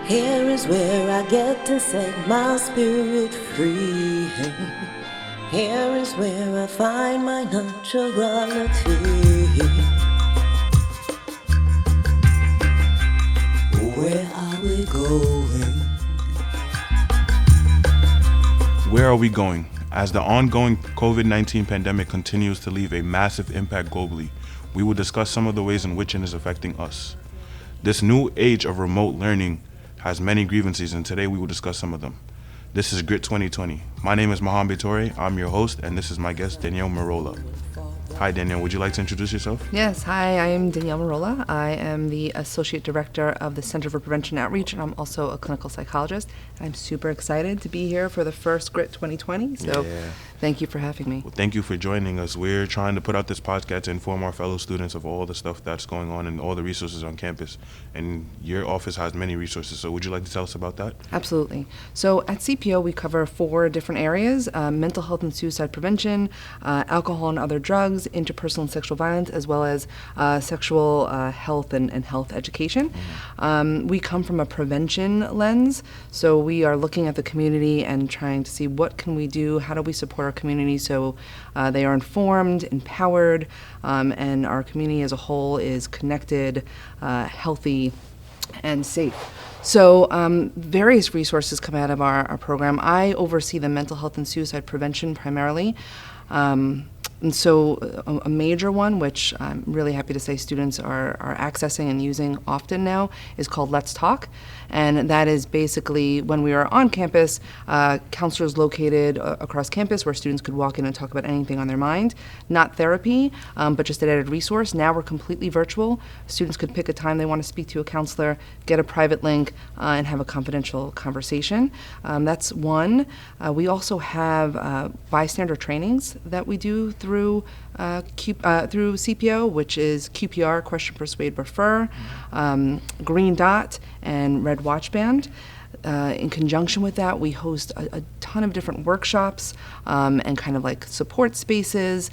Here is where I get to set my spirit free. Here is where I find my naturality. Where are we going? Where are we going? As the ongoing COVID-19 pandemic continues to leave a massive impact globally, we will discuss some of the ways in which it is affecting us. This new age of remote learning has many grievances, and today we will discuss some of them. This is Grit 2020. My name is Mohamed Torre. I'm your host, and this is my guest, Danielle Marola. Hi, Danielle. Would you like to introduce yourself? Yes. Hi, I am Danielle Marola. I am the Associate Director of the Center for Prevention Outreach, and I'm also a clinical psychologist. I'm super excited to be here for the first Grit 2020, so thank you for having me. Well, thank you for joining us. We're trying to put out this podcast to inform our fellow students of all the stuff that's going on and all the resources on campus, and your office has many resources, so would you like to tell us about that? Absolutely. So at CPO, we cover 4 different areas: mental health and suicide prevention, alcohol and other drugs, interpersonal and sexual violence, as well as sexual health and health education. We come from a prevention lens, so we are looking at the community and trying to see what can we do, how do we support our community so they are informed, empowered, and our community as a whole is connected, healthy, and safe. So various resources come out of our program. I oversee the mental health and suicide prevention primarily. And so a major one, which I'm really happy to say students are accessing and using often now, is called Let's Talk. And that is basically when we are on campus, counselors located across campus where students could walk in and talk about anything on their mind. Not therapy, but just an added resource. Now we're completely virtual. Students could pick a time they want to speak to a counselor, get a private link, and have a confidential conversation. That's one. We also have bystander trainings that we do through CPO, which is QPR, Question, Persuade, Refer, Green Dot, and Red Watch Band. In conjunction with that, we host a ton of different workshops and kind of like support spaces.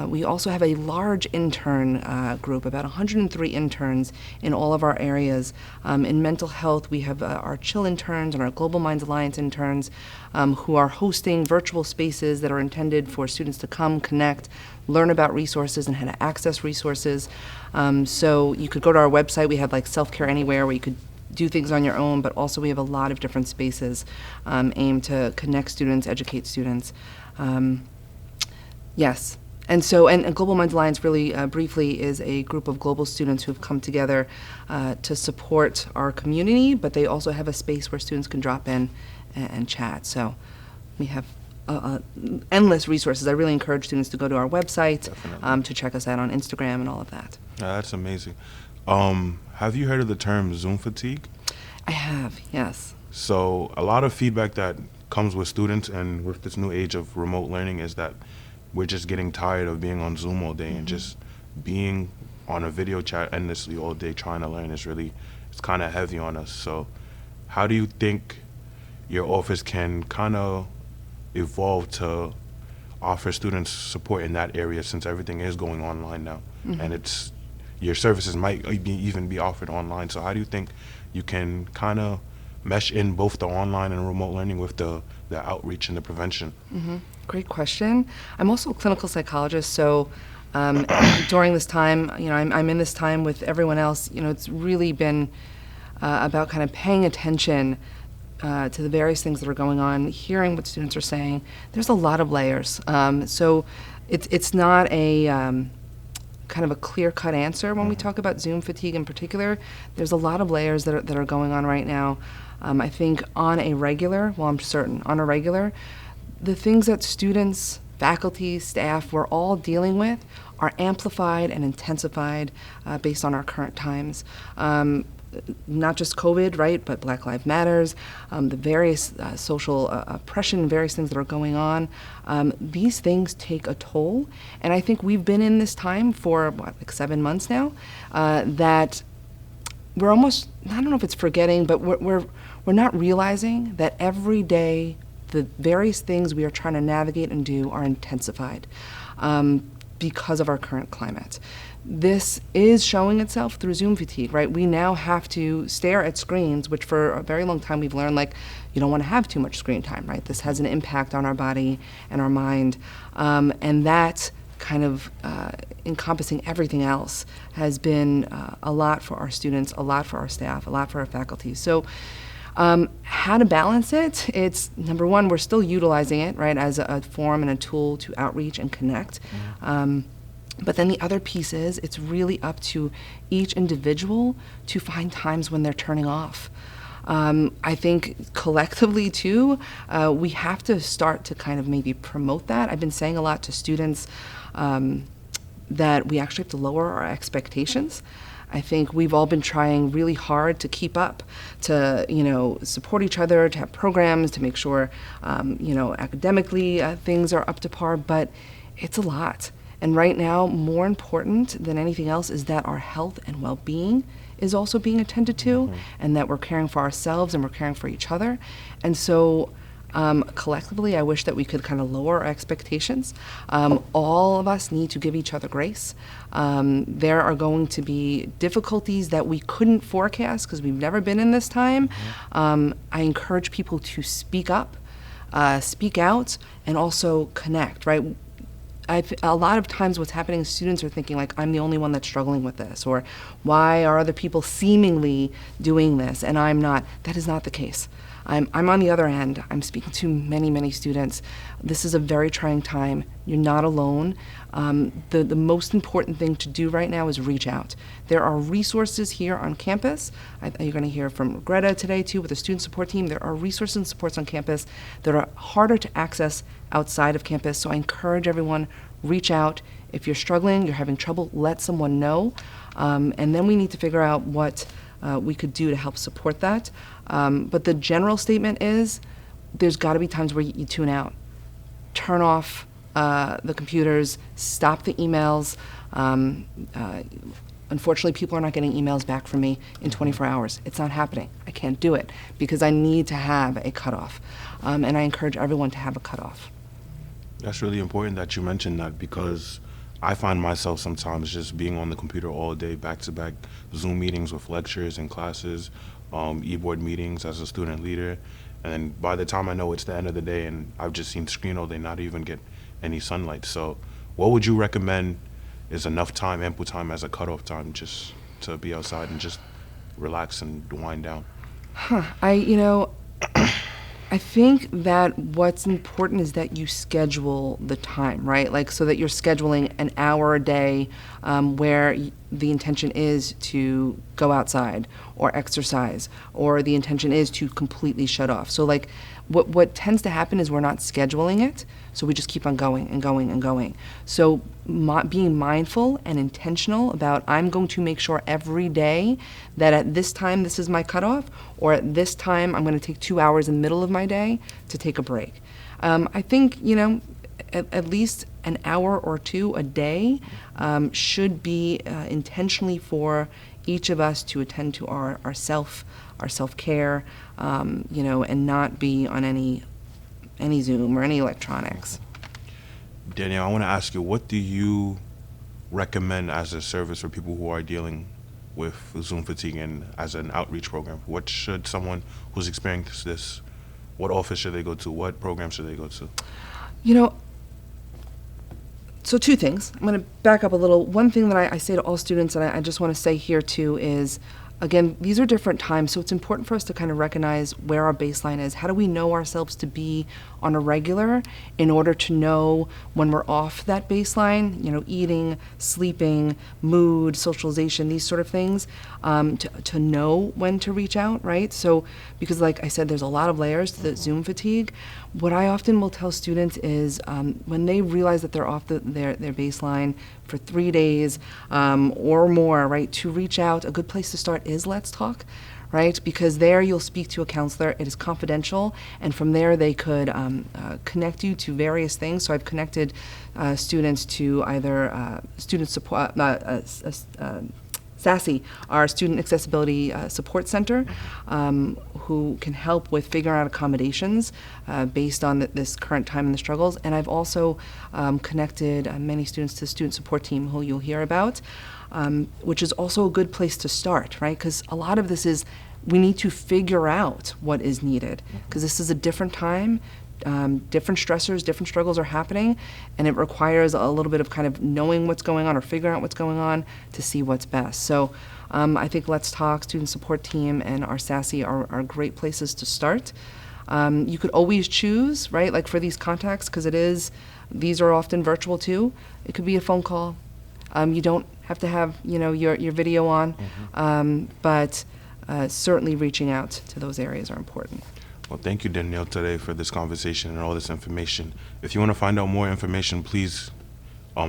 We also have a large intern group, about 103 interns in all of our areas. In mental health, we have our CHILL interns and our Global Minds Alliance interns who are hosting virtual spaces that are intended for students to come, connect, learn about resources and how to access resources. So you could go to our website. We have like Self-Care Anywhere where you could do things on your own, but also we have a lot of different spaces aimed to connect students, educate students. Yes. And so, and Global Minds Alliance really briefly is a group of global students who have come together to support our community, but they also have a space where students can drop in and chat. So we have endless resources. I really encourage students to go to our website, to check us out on Instagram and all of that. That's amazing. Have you heard of the term Zoom fatigue? I have, yes. So a lot of feedback that comes with students and with this new age of remote learning is that we're just getting tired of being on Zoom all day and just being on a video chat endlessly all day trying to learn it's kind of heavy on us. So how do you think your office can kind of evolve to offer students support in that area, since everything is going online now and your services might even be offered online? So how do you think you can kind of mesh in both the online and remote learning with the outreach and the prevention? Great question. I'm also a clinical psychologist, so during this time, I'm in this time with everyone else. It's really been about kind of paying attention to the various things that are going on, hearing what students are saying. There's a lot of layers. So it's not a kind of a clear-cut answer when we talk about Zoom fatigue in particular. There's a lot of layers that are going on right now. I think on a regular, the things that students, faculty, staff, we're all dealing with are amplified and intensified based on our current times. Not just COVID, right, but Black Lives Matters, the various social oppression, various things that are going on. These things take a toll, and I think we've been in this time for, 7 months now, that we're almost, I don't know if it's forgetting, but we're not realizing that every day the various things we are trying to navigate and do are intensified. because of our current climate. This is showing itself through Zoom fatigue, right? We now have to stare at screens, which for a very long time we've learned, like, you don't want to have too much screen time, right? This has an impact on our body and our mind. And that kind of encompassing everything else has been a lot for our students, a lot for our staff, a lot for our faculty. So how to balance it? It's, number one, we're still utilizing it, right, as a form and a tool to outreach and connect. But then the other piece is it's really up to each individual to find times when they're turning off. I think collectively too, we have to start to kind of maybe promote that. I've been saying a lot to students that we actually have to lower our expectations. I think we've all been trying really hard to keep up, to support each other, to have programs, to make sure academically things are up to par, but it's a lot. And right now, more important than anything else is that our health and well-being is also being attended to, and that we're caring for ourselves and we're caring for each other. And so collectively, I wish that we could kind of lower our expectations. All of us need to give each other grace. There are going to be difficulties that we couldn't forecast because we've never been in this time. I encourage people to speak up, speak out, and also connect, right? A lot of times what's happening is students are thinking, like, I'm the only one that's struggling with this, or why are other people seemingly doing this and I'm not? That is not the case. I'm on the other end. I'm speaking to many, many students. This is a very trying time. You're not alone. The most important thing to do right now is reach out. There are resources here on campus. You're going to hear from Greta today, too, with the student support team. There are resources and supports on campus that are harder to access outside of campus. So I encourage everyone, reach out. If you're struggling, you're having trouble, let someone know. And then we need to figure out what we could do to help support that. But the general statement is there's got to be times where you tune out. Turn off the computers, stop the emails. Unfortunately, people are not getting emails back from me in 24 hours. It's not happening. I can't do it because I need to have a cutoff. And I encourage everyone to have a cutoff. That's really important that you mentioned that, because I find myself sometimes just being on the computer all day, back-to-back Zoom meetings with lectures and classes, e-board meetings as a student leader, and then by the time I know it's the end of the day and I've just seen screen all day, not even get any sunlight. So what would you recommend is enough time, ample time as a cutoff time, just to be outside and just relax and wind down? I think that what's important is that you schedule the time, right? Like, so that you're scheduling an hour a day where the intention is to go outside or exercise, or the intention is to completely shut off. So like what tends to happen is we're not scheduling it, so we just keep on going and going and going. So being mindful and intentional about, I'm going to make sure every day that at this time this is my cutoff, or at this time I'm going to take 2 hours in the middle of my day to take a break. I think, at least an hour or two a day should be intentionally for each of us to attend to our self-care, and not be on any Zoom or any electronics. Danielle, I want to ask you, what do you recommend as a service for people who are dealing with Zoom fatigue and as an outreach program? What should someone who's experienced this, what office should they go to? What program should they go to? So two things. I'm going to back up a little. One thing that I say to all students, and I just want to say here too, is, again, these are different times, so it's important for us to kind of recognize where our baseline is. How do we know ourselves to be on a regular in order to know when we're off that baseline, eating, sleeping, mood, socialization, these sort of things, to know when to reach out, right? So, because like I said, there's a lot of layers to the Zoom fatigue. What I often will tell students is when they realize that they're off their baseline for 3 days or more, right, to reach out, a good place to start is Let's Talk, right? Because there you'll speak to a counselor. It is confidential, and from there they could connect you to various things. So I've connected students to either student support, SASSY, our Student Accessibility Support Center, who can help with figuring out accommodations based on this current time and the struggles. And I've also connected many students to the student support team, who you'll hear about, which is also a good place to start, right? Because a lot of this is, we need to figure out what is needed, because this is a different time. Different stressors, different struggles are happening, and it requires a little bit of kind of knowing what's going on or figuring out what's going on to see what's best. So I think Let's Talk, Student Support Team, and our SASSY are great places to start. You could always choose, right, like for these contacts, because these are often virtual too. It could be a phone call. You don't have to have, your video on, but certainly reaching out to those areas are important. Well, thank you, Danielle, today for this conversation and all this information. If you want to find out more information, please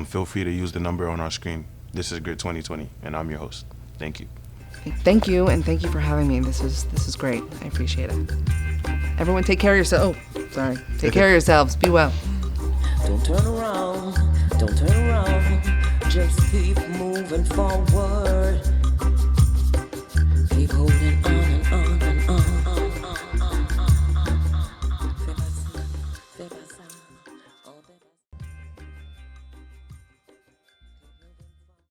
feel free to use the number on our screen. This is Grit 2020, and I'm your host. Thank you. Thank you, and thank you for having me. This is great. I appreciate it. Everyone take care of yourself. Oh, sorry. Take care of yourselves. Be well. Don't turn around, don't turn around. Just keep moving forward. Keep holding